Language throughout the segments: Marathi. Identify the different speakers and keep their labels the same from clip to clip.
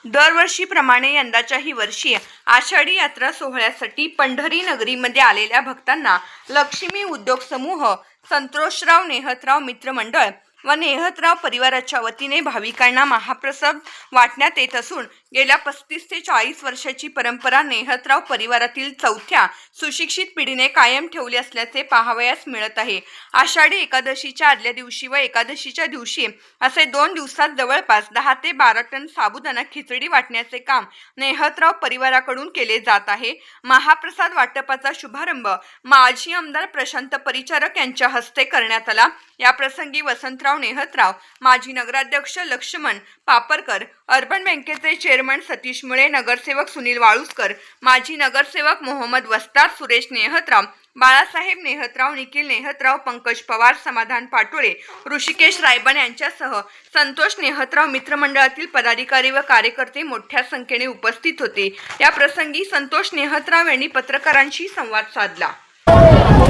Speaker 1: दरवर्षीप्रमाणे यंदाच्याही वर्षी आषाढी यात्रा सोहळ्यासाठी पंढरी नगरीमध्ये आलेल्या भक्तांना लक्ष्मी उद्योग समूह, संतोषराव नेहतराव मित्रमंडळ व नेहतराव परिवाराच्या वतीने भाविकांना महाप्रसाद वाटण्यात येत असून गेल्या 35 ते 40 वर्षाची परंपरा नेहतराव परिवारातील चौथ्या सुशिक्षित पिढीने कायम ठेवली असल्याचे पाहावयास मिळत आहे। आषाढी एकादशीच्या आदल्या दिवशी व एकादशीच्या दिवशी असे 2 दिवसात जवळपास 10 ते 12 टन साबुदाणा खिचडी वाटण्याचे काम नेहतराव परिवाराकडून केले जात आहे। महाप्रसाद वाटपाचा शुभारंभ माजी आमदार प्रशांत परिचारक यांच्या हस्ते करण्यात आला। या प्रसंगी वसंतराव नेहतराव, माजी नगराध्यक्ष लक्ष्मण पापरकर, अर्बन बँकेचे चेअरमन सतीश मुळे, नगरसेवक सुनील वाळुस्कर, माजी नगरसेवक मोहम्मद वस्ताद, सुरेश नेहतराव, बाळासाहेब नेहतराव, निखिल नेहतराव, पंकज पवार, समाधान पाटोळे, ऋषिकेश रायबन यांच्यासह संतोष नेहतराव मित्रमंडळातील पदाधिकारी व कार्यकर्ते मोठ्या संख्येने उपस्थित होते। या प्रसंगी संतोष नेहतराव यांनी पत्रकारांशी संवाद साधला।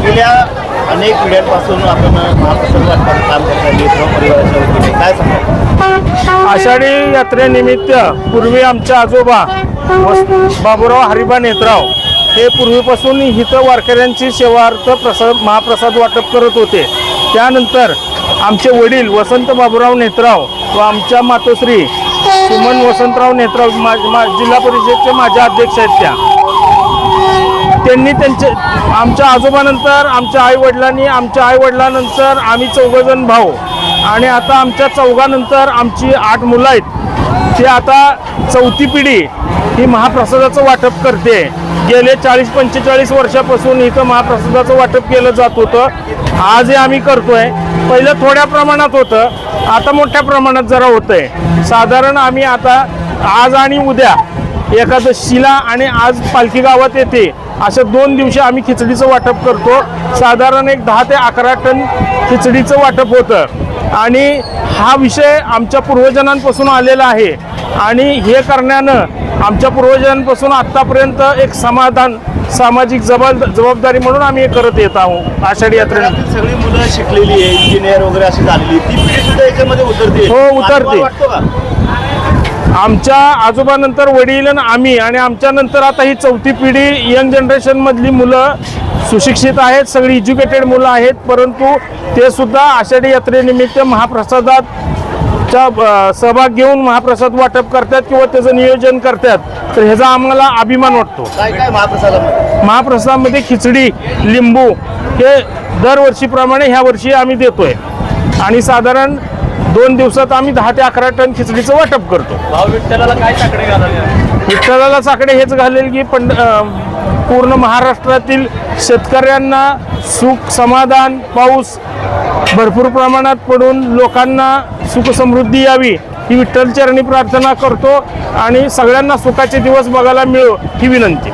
Speaker 2: गेल्या अनेक पिढ्यांपासून आपण महाप्रसाद वाटपाचं काम करता नेहतराव परिवाराच्या वतीने काय सांगता?
Speaker 3: आषाढी यात्रेनिमित्त पूर्वी आमचे आजोबा बाबूराव हरिबा नेहतराव हे पूर्वीपासून इथं वारकऱ्यांची सेवार्थ महाप्रसाद वाटप करत होते। त्यानंतर आमचे वडील वसंत बाबूराव नेहतराव व आमच्या मातोश्री सुमन वसंतराव नेहतराव जिल्हा परिषदेचे माझे अध्यक्ष आहेत त्यांनी आमच्या आजोबानंतर आमच्या आईवडिलांनंतर आम्ही 4 जण भाऊ आणि आता आमच्या 4 आमची 8 मुलं आहेत। ते आता चौथी पिढी ही महाप्रसादाचं वाटप करते। गेले 40-45 वर्षापासून इथं महाप्रसादाचं वाटप केलं जात होतं। आजही आम्ही करतोय। पहिलं थोड्या प्रमाणात होतं, आता मोठ्या प्रमाणात जरा होतंय। साधारण आम्ही आता आज आणि उद्या एकादशीला आणि आज पालखी गावात येते अशा 2 दिवशी आम्ही खिचडीचं वाटप करतो। साधारण एक 10 ते 11 टन खिचडीचं वाटप होतं आणि हा विषय आमच्या पूर्वजांपासून आलेला आहे आणि हे करण्यानं आमच्या पूर्वजांपासून आत्तापर्यंत एक सामाजिक जबाबदारी म्हणून आम्ही हे करत येत आहोत। आषाढी यात्रेनंतर
Speaker 2: सगळी मुलं शिकलेली आहे, इंजिनियर वगैरे अशी झालेली, ती पिढी सुद्धा याच्यामध्ये उतरते।
Speaker 3: हो, उतरते।
Speaker 2: वाटतो का?
Speaker 3: आमच्या आजोबानंतर वडील आम्ही आणि आमच्या नंतर आता ही चौथी पिढी यंग जनरेशन मधली मुलं सुशिक्षित आहेत, सगळी एज्युकेटेड मुलं आहेत, परंतु ते सुद्धा आषाढी यात्रेनिमित्त महाप्रसादाचा सहभाग घेऊन महाप्रसाद वाटप करतात किंवा त्याचं नियोजन करतात। तर ह्याचा आम्हाला अभिमान वाटतो।
Speaker 2: काय काय
Speaker 3: महाप्रसादामध्ये खिचडी, लिंबू हे दरवर्षीप्रमाणे ह्या वर्षी आम्ही देतोय आणि साधारण 2 दिवसात आम्ही 10 ते 11 टन खिचडीचं वाटप करतो।
Speaker 2: विठ्ठलाला काय साकडे घालाले?
Speaker 3: विठ्ठलाला साकडे हेच घालेल की पूर्ण महाराष्ट्रातील शेतकऱ्यांना सुख समाधान, पाऊस भरपूर प्रमाणात पडून लोकांना सुख समृद्धी यावी ही विठ्ठल चरणी प्रार्थना करतो आणि सगळ्यांना सुखाचे दिवस बघायला मिळो ही विनंती।